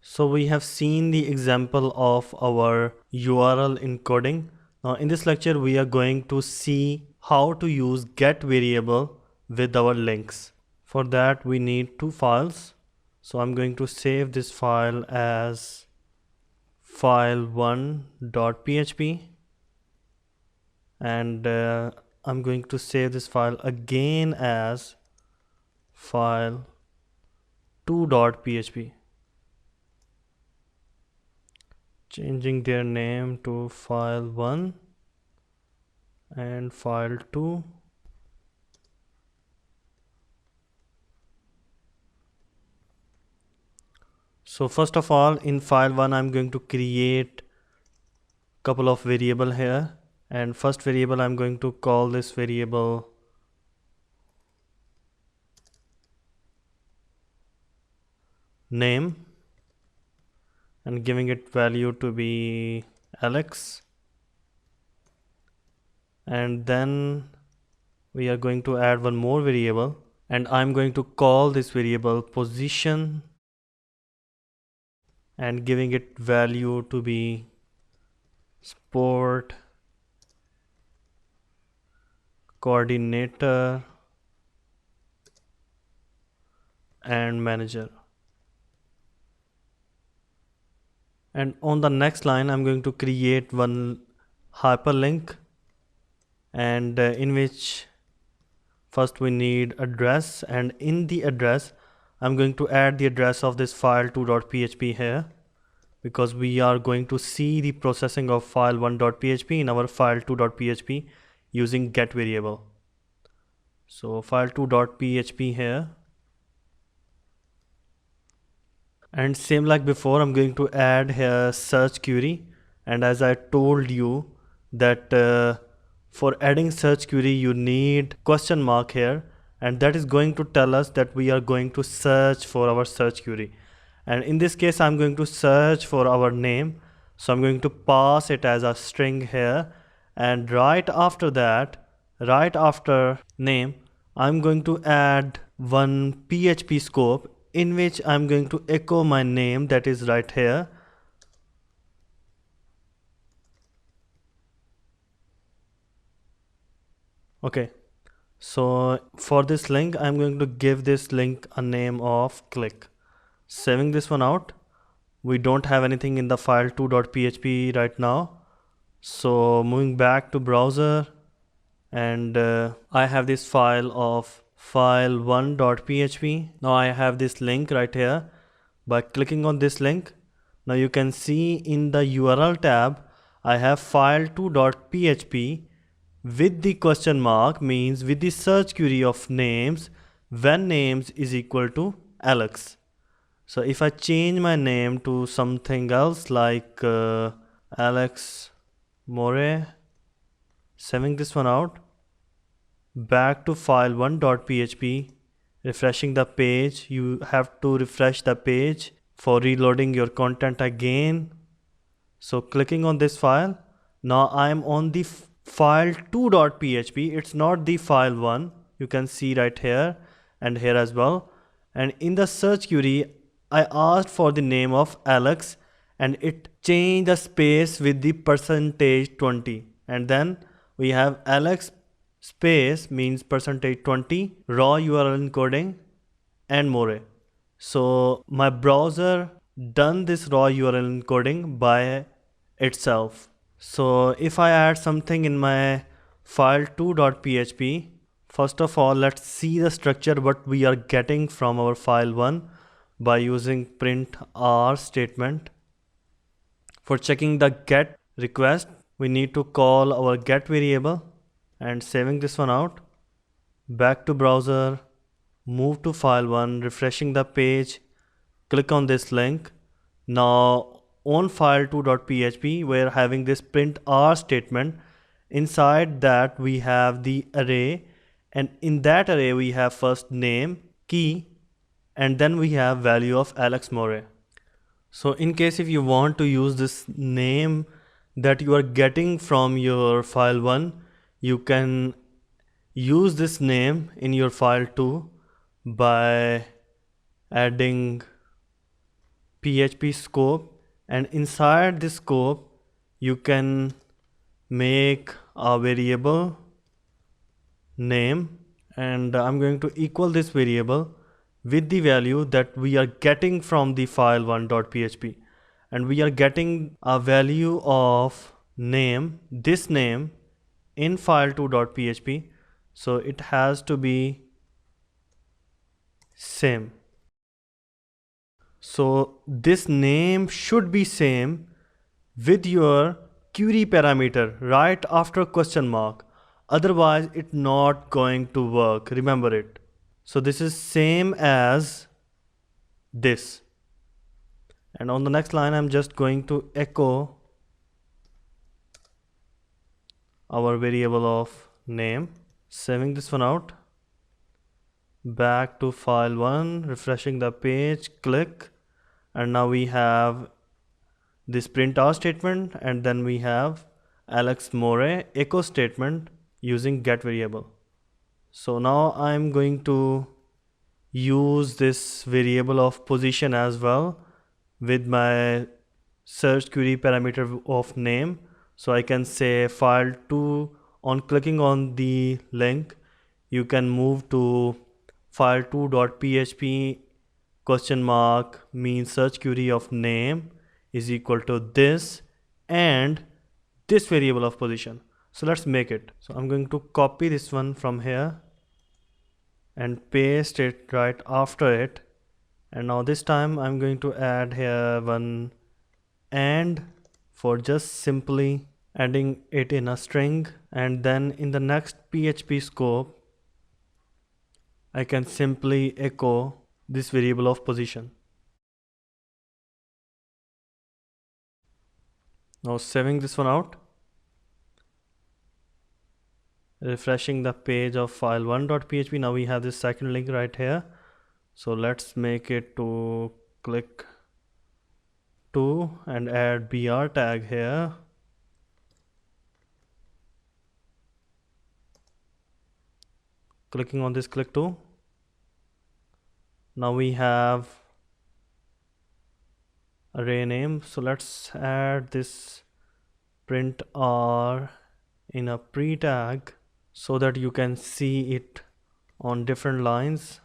So we have seen the example of our URL encoding. Now in this lecture we are going to see how to use get variable with our links. For that we need two files. So I'm going to save this file as file1.php and I'm going to save this file again as file2.php, changing their name to file1 and file2. So first of all, in file1 I'm going to create couple of variable here, and first variable I'm going to call this variable name and giving it value to be Alex, and then we are going to add one more variable and I'm going to call this variable position and giving it value to be sport coordinator and manager. And on the next line I'm going to create one hyperlink, and in which first we need address, and in the address I'm going to add the address of this file2.php here, because we are going to see the processing of file1.php in our file2.php using get variable. So file2.php here, and same like before I'm going to add here search query. And as I told you that for adding search query you need question mark here, and that is going to tell us that we are going to search for our search query. And in this case I'm going to search for our name, so I'm going to pass it as a string here, and right after that, right after name, I'm going to add one PHP scope in which I'm going to echo my name, that is right here. Okay, so for this link I'm going to give this link a name of click. Saving this one out. We don't have anything in the file2.php right now, so moving back to browser, and I have this file of file1.php. now I have this link right here. By clicking on this link, now you can see in the URL tab I have file2.php with the question mark, means with the search query of names when names is equal to Alex. So if I change my name to something else like Alex More, saving this one out, back to file1.php, refreshing the page. You have to refresh the page for reloading your content again. So clicking on this file, now I am on the file2.php. It's not the file1. You can see right here and here as well. And in the search query, I asked for the name of Alex, and it changed the space with the %20. And then we have Alex space means %20 raw URL encoding and more. So my browser done this raw URL encoding by itself. So if I add something in my file2.php, first of all let's see the structure what we are getting from our file1 by using print r statement. For checking the get request, we need to call our get variable, and saving this one out, back to browser, move to file1, refreshing the page, click on this link. Now on file2.php we're having this print r statement. Inside that we have the array, and in that array we have first name, key, and then we have value of Alex More. So in case if you want to use this name that you are getting from your file1, you can use this name in your file2 by adding PHP scope, and inside this scope you can make a variable name, and I'm going to equal this variable with the value that we are getting from the file1.php, and we are getting a value of name, this name, in file2.php, so it has to be same. So this name should be same with your query parameter right after question mark, otherwise it's not going to work, remember it. So this is same as this, and on the next line I'm just going to echo our variable of name, saving this one out, back to file1, refreshing the page, click, and now we have this print r statement, and then we have Alex More echo statement using get variable. So now I'm going to use this variable of position as well with my search query parameter of name. So I can say file2, on clicking on the link you can move to file2.php question mark means search query of name is equal to this and this variable of position. So let's make it. So I'm going to copy this one from here and paste it right after it, and now this time I'm going to add here one and for just simply adding it in a string, and then in the next PHP scope I can simply echo this variable of position. Now saving this one out, refreshing the page of file1.php. Now we have this second link right here, so let's make it to click to and add br tag here. Clicking on this click to, now we have array name, so let's add this print r in a pre tag so that you can see it on different lines.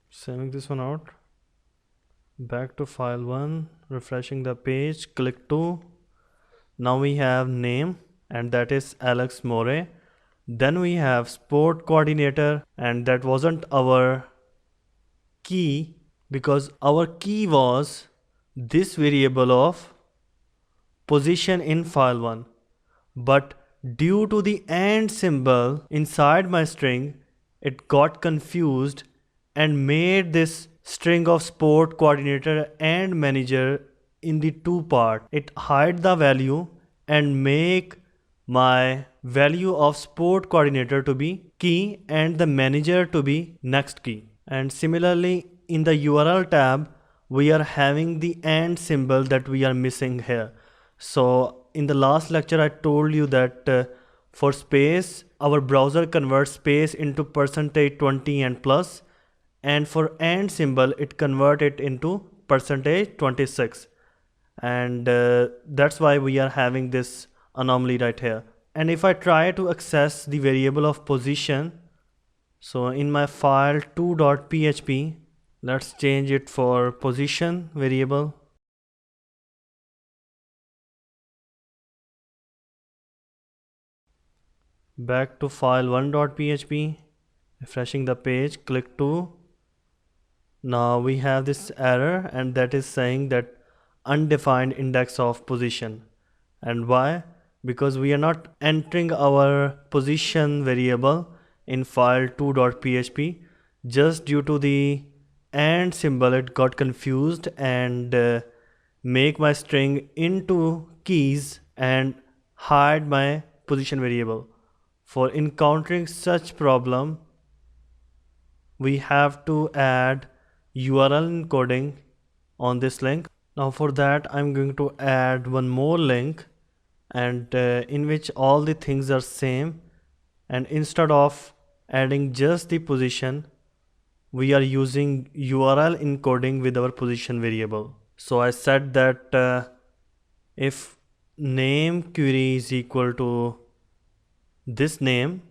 Saving this one out, back to file1, refreshing the page, click to, now we have name and that is Alex More. Then we have sport coordinator, and that wasn't our key because our key was this variable of position in file1, but due to the and symbol inside my string it got confused and made this string of sport coordinator and manager in the two part. It hide the value and make my value of sport coordinator to be key and the manager to be next key. And similarly in the URL tab we are having the and symbol that we are missing here. So in the last lecture I told you that for space our browser converts space into %20 and plus, and for and symbol it convert it into %26, and that's why we are having this anomaly right here. And if I try to access the variable of position, so in my file2.php, let's change it for position variable. Back to file1.php, refreshing the page, click to. Now we have this error, and that is saying that undefined index of position. And why? Because we are not entering our position variable in file2.php. Just due to the and symbol it got confused and make my string into keys and hide my position variable. For encountering such problem, we have to add URL encoding on this link. Now for that I'm going to add one more link, and in which all the things are same, and instead of adding just the position we are using URL encoding with our position variable. So I said that if name query is equal to this name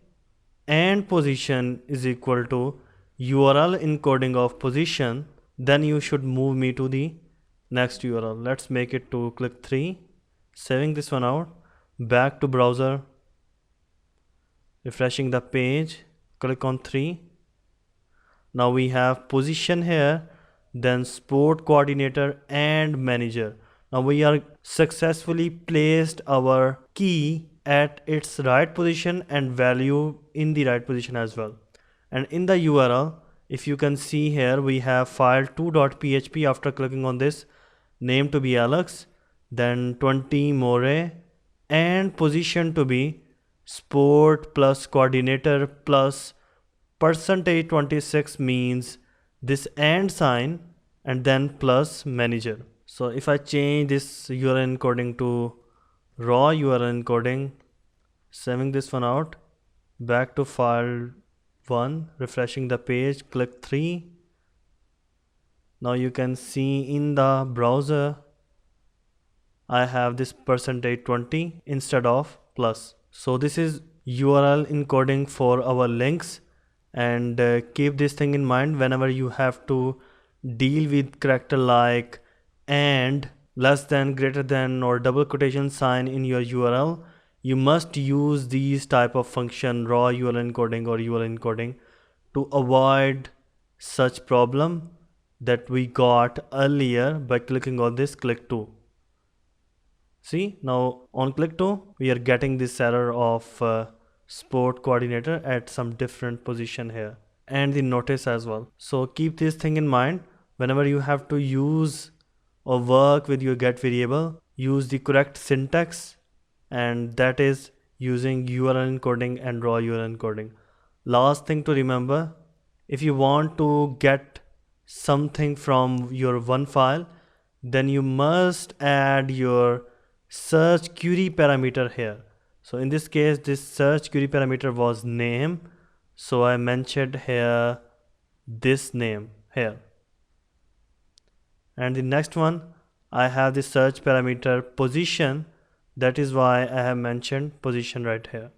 and position is equal to URL encoding of position, then you should move me to the next URL. Let's make it to click 3, saving this one out, back to browser, refreshing the page, click on 3. Now we have position here, then sport coordinator and manager. Now we are successfully placed our key at its right position and value in the right position as well. And in the URL, if you can see here, we have file2.php. After clicking on this, name to be Alex, then 20 more, and position to be sport plus coordinator plus %26 means this and sign and then plus manager. So if I change this URL encoding to raw URL encoding, saving this one out, back to file 1, refreshing the page, click 3. Now you can see in the browser I have this %20 instead of plus. So this is URL encoding for our links, and keep this thing in mind whenever you have to deal with character like and, less than, greater than, or double quotation sign in your URL. You must use these type of function, raw URL encoding or URL encoding, to avoid such problem that we got earlier by clicking on this click 2. See, now on click 2 we are getting this error of sport coordinator at some different position here, and the notice as well. So keep this thing in mind whenever you have to use or work with your get variable. Use the correct syntax, and that is using URL encoding and raw URL encoding. Last thing to remember, if you want to get something from your one file, then you must add your search query parameter here. So in this case, this search query parameter was name, so I mentioned here this name here. And the next one, I have the search parameter position, that is why I have mentioned position right here.